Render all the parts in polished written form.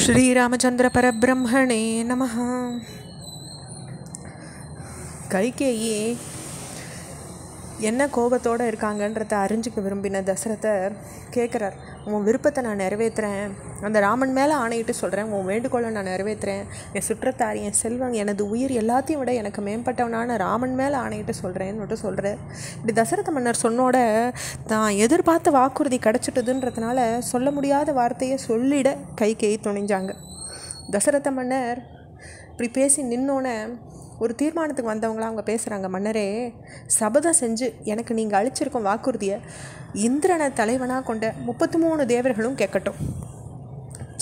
ஸ்ரீராமச்சந்திர பரபிரம்மணே நமஹ. கைகேயி என்ன கோபத்தோடு இருக்காங்கன்றத அறிஞ்சிக்க விரும்பின தசரதர் கேட்குறார், உன் விருப்பத்தை நான் நிறைவேற்றுறேன், அந்த ராமன் மேலே ஆணையிட்டு சொல்கிறேன், உன் வேண்டுகோளை நான் நிறைவேற்றுறேன், என் சுற்றத்தார், என் செல்வம், எனது உயிர் எல்லாத்தையும் விட எனக்கு மேம்பட்டவனான ராமன் மேலே ஆணையிட்டு சொல்கிறேன்னு சொல்கிறார். இப்படி தசரத மன்னர் சொன்னோட தான் எதிர்பார்த்த வாக்குறுதி கிடச்சிட்டதுன்றதுனால சொல்ல முடியாத வார்த்தையை சொல்லிட கைகேயி துணிஞ்சாங்க. தசரத மன்னர் இப்படி பேசி நின்னோன்னே ஒரு தீர்மானத்துக்கு வந்தவங்களாம் அவங்க பேசுகிறாங்க, மன்னரே, சபதம் செஞ்சு எனக்கு நீங்கள் அளிச்சிருக்கும் வாக்குறுதியை இந்திரனை தலைவனாக கொண்ட 33 தேவர்களும் கேட்கட்டும்.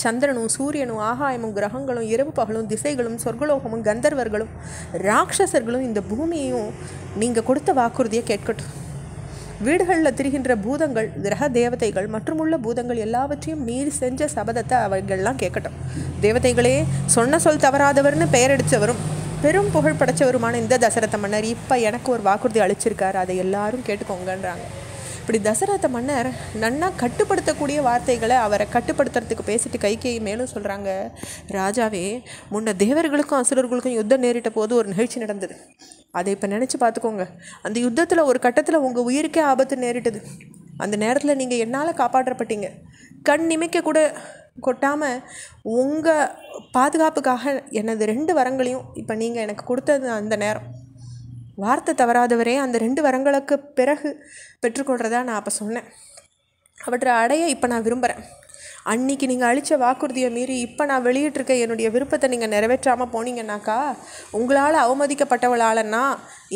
சந்திரனும் சூரியனும் ஆகாயமும் கிரகங்களும் இரவு பகலும் திசைகளும் சொர்க்கலோகமும் கந்தர்வர்களும் ராட்சசர்களும் இந்த பூமியையும் நீங்கள் கொடுத்த வாக்குறுதியை கேட்கட்டும். வீடுகளில் திரிகின்ற பூதங்கள், கிரக தேவதைகள் மற்றும் உள்ள பூதங்கள் எல்லாவற்றையும் மீறி செஞ்ச சபதத்தை அவர்கள்லாம் கேட்கட்டும். தேவதைகளே, சொன்ன சொல் தவறாதவர்னு பெயரடித்தவரும் பெரும் புகழ் படைத்தவருமான இந்த தசரத மன்னர் இப்போ எனக்கு ஒரு வாக்குறுதி அளிச்சிருக்காரு, அதை எல்லாரும் கேட்டுக்கோங்கன்றாங்க. இப்படி தசரத மன்னர் நன்னா கட்டுப்படுத்தக்கூடிய வார்த்தைகளை அவரை கட்டுப்படுத்துறதுக்கு பேசிட்டு கைகேயி மேலும் சொல்கிறாங்க, ராஜாவே, முன்ன தேவர்களுக்கும் அசுரர்களுக்கும் யுத்தம் நேரிட்ட போது ஒரு நிகழ்ச்சி நடந்தது. அதை இப்போ நினச்சி பார்த்துக்கோங்க. அந்த யுத்தத்தில் ஒரு கட்டத்தில் உங்கள் உயிருக்கே ஆபத்து நேரிட்டது. அந்த நேரத்தில் நீங்கள் என்னால் காப்பாற்றப்பட்டீங்க. கண் நிமைக்க கூட கொட்டாமல் உங்கள் பாதுகாப்புக்காக எனது 2 வரங்களையும் இப்போ நீங்கள் எனக்கு கொடுத்தது அந்த நேரம். வார்த்தை தவறாதவரே, அந்த 2 வரங்களுக்கு பிறகு பெற்றுக்கொள்கிறதா நான் அப்போ சொன்னேன். அவற்றை அடைய இப்போ நான் விரும்புகிறேன். அன்றைக்கி நீங்கள் அளித்த வாக்குறுதியை மீறி இப்போ நான் வெளியிட்டிருக்க என்னுடைய விருப்பத்தை நீங்கள் நிறைவேற்றாமல் போனீங்கன்னாக்கா உங்களால் அவமதிக்கப்பட்டவளாலன்னா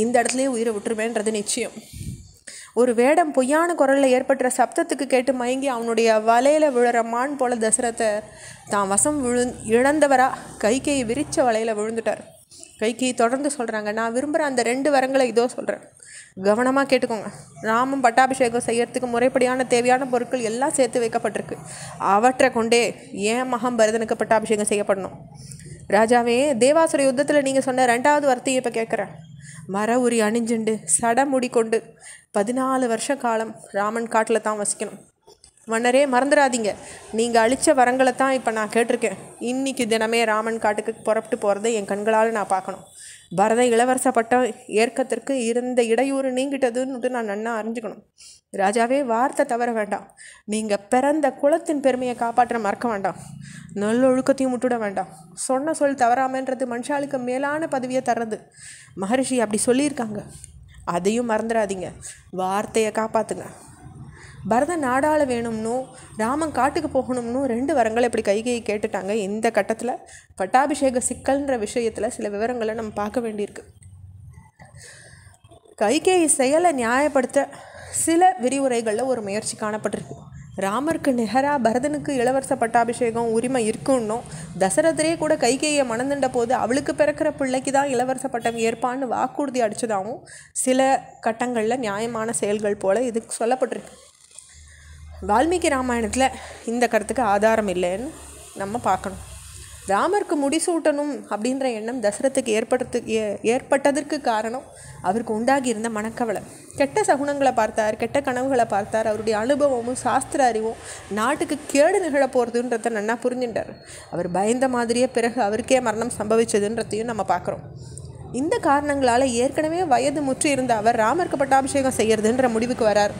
இந்த இடத்துலையே உயிரை விட்டுருவேன்றது நிச்சயம். ஒரு வேடம் பொய்யான குரலில் ஏற்பட்ட சப்தத்துக்கு கேட்டு மயங்கி அவனுடைய வலையில் விழுற மான் போல தசரதர் தான் வசம் இழந்தவரா கைகேயி விரிச்ச வலையில் விழுந்துட்டார். கைகேயி தொடர்ந்து சொல்கிறாங்க, நான் விரும்புகிற அந்த 2 வரங்களை இதோ சொல்கிறேன், கவனமாக கேட்டுக்கோங்க. ராமம் பட்டாபிஷேகம் செய்யறதுக்கு முறைப்படியான தேவையான பொருட்கள் எல்லாம் சேர்த்து வைக்கப்பட்டிருக்கு. அவற்றை கொண்டே ஏன் மகன் பரதனுக்கு பட்டாபிஷேகம் செய்யப்படணும். ராஜாவே, தேவாசுர யுத்தத்தில் நீங்கள் சொன்ன 2வது வார்த்தையை இப்போ கேட்குறேன். மர உரி அணிஞ்சுண்டு சடமுடி கொண்டு 14 வருஷ காலம் ராமன் காட்டில் தான் வசிக்கணும். மன்னரே, மறந்துடாதீங்க, நீங்கள் அளித்த வரங்களை தான் இப்போ நான் கேட்டிருக்கேன். இன்றைக்கி தினமே ராமன் காட்டுக்கு புறப்பட்டு போகிறத என் கண்களால் நான் பார்க்கணும். பரத இளவரச பட்டம் ஏற்கத்திற்கு இருந்த இடையூறு நீங்கிட்டதுன்னு நான் நன்னா அறிஞ்சுக்கணும். ராஜாவே, வார்த்தை தவற வேண்டாம். நீங்கள் பிறந்த குலத்தின் பெருமையை காப்பாற்ற மறக்க வேண்டாம். நல்லொழுக்கத்தையும் விட்டுட வேண்டாம். சொன்ன சொல் தவறாமன்றது மனுஷாளுக்கு மேலான பதவியை தர்றது. மகரிஷி அப்படி சொல்லியிருக்காங்க, அதையும் மறந்துடாதீங்க. வார்த்தையை காப்பாற்றுங்க. பரதன் நாடாள வேணும்னும் ராமன் காட்டுக்கு போகணும்னு 2 வரங்களை இப்படி கைகேயி கேட்டுட்டாங்க. இந்த கட்டத்தில் பட்டாபிஷேக சிக்கல்ன்ற விஷயத்தில் சில விவரங்களை நம்ம பார்க்க வேண்டியிருக்கு. கைகேயி செயலை நியாயப்படுத்த சில விரிவுரைகளில் ஒரு முயற்சி காணப்பட்டிருக்கு. ராமருக்கு நிகராக பரதனுக்கு இளவரச பட்டாபிஷேகம் உரிமை இருக்குன்னும், தசரதரே கூட கைகேயை மணந்துண்ட போது அவளுக்கு பிறக்கிற பிள்ளைக்கு தான் இளவரச பட்டம் ஏற்பான்னு வாக்குறுதி அடித்ததாகவும் சில கட்டங்களில் நியாயமான செயல்கள் போல் இதுக்கு சொல்லப்பட்டிருக்கு. வால்மீகி ராமாயணத்தில் இந்த கருத்துக்கு ஆதாரம் இல்லைன்னு நம்ம பார்க்கணும். ராமருக்கு முடிசூட்டணும் அப்படின்ற எண்ணம் தசரத்துக்கு ஏற்பட்டதற்கு காரணம் அவருக்கு உண்டாகி இருந்த மனக்கவலை. கெட்ட சகுனங்களை பார்த்தார், கெட்ட கனவுகளை பார்த்தார். அவருடைய அனுபவமும் சாஸ்திர அறிவும் நாட்டுக்கு கேடு நிகழ போகிறதுன்றதை நன்னா புரிஞ்சுட்டார். அவர் பயந்த மாதிரியே பிறகு அவருக்கே மரணம் சம்பவிச்சதுன்றதையும் நம்ம பார்க்குறோம். இந்த காரணங்களால் ஏற்கனவே வயது முற்றி இருந்த அவர் ராமருக்கு பட்டாபிஷேகம் செய்யறதுன்ற முடிவுக்கு வரார்.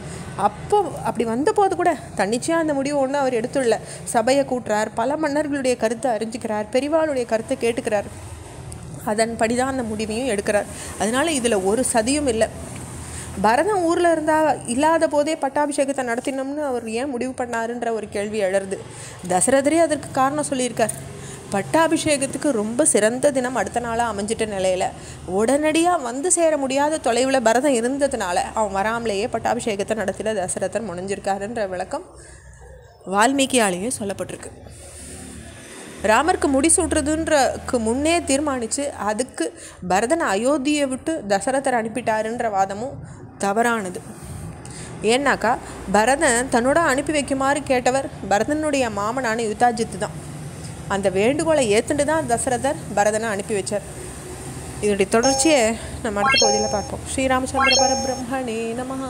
அப்போ அப்படி வந்தபோது கூட தன்னிச்சையாக அந்த முடிவு ஒன்று அவர் எடுத்துள்ள சபையை கூட்டுறார், பல மன்னர்களுடைய கருத்தை அறிஞ்சிக்கிறார், பெரிவாளுடைய கருத்தை கேட்டுக்கிறார், அதன்படி தான் அந்த முடிவையும் எடுக்கிறார். அதனால் இதில் ஒரு சதியும் இல்லை. பரதன் ஊரில் இல்லாத போதே பட்டாபிஷேகத்தை நடத்தினோம்னு அவர் ஏன் முடிவு பண்ணாருன்ற ஒரு கேள்வி எழுறது. தசரதரே அதற்கு காரணம் சொல்லியிருக்கார். பட்டாபிஷேகத்துக்கு ரொம்ப சிறந்த தினம் அடுத்த நாளாக அமைஞ்சிட்ட நிலையில் உடனடியாக வந்து சேர முடியாத தொலைவில் பரதன் இருந்ததுனால அவன் வராமலேயே பட்டாபிஷேகத்தை நடத்தில தசரதர் முனைஞ்சிருக்காருன்ற விளக்கம் வால்மீகியாலேயே சொல்லப்பட்டிருக்கு. ராமருக்கு முடிசூட்டுறதுன்றக்கு முன்னே தீர்மானித்து அதுக்கு பரதனை அயோத்தியை விட்டு தசரதர் அனுப்பிட்டாருன்ற வாதமும் தவறானது. ஏன்னாக்கா பரதன் தன்னோட அனுப்பி வைக்குமாறு கேட்டவர் பரதனுடைய மாமனான யுதாஜித்து தான். அந்த வேண்டுகோளை ஏற்றுண்டு தான் தசரதர் பரதனை அனுப்பி வச்சார். இதனுடைய தொடர்ச்சியை நம்ம அடுத்த பகுதியில் பார்ப்போம். ஸ்ரீராமச்சந்திர பரபிரம்மணே நமஹ.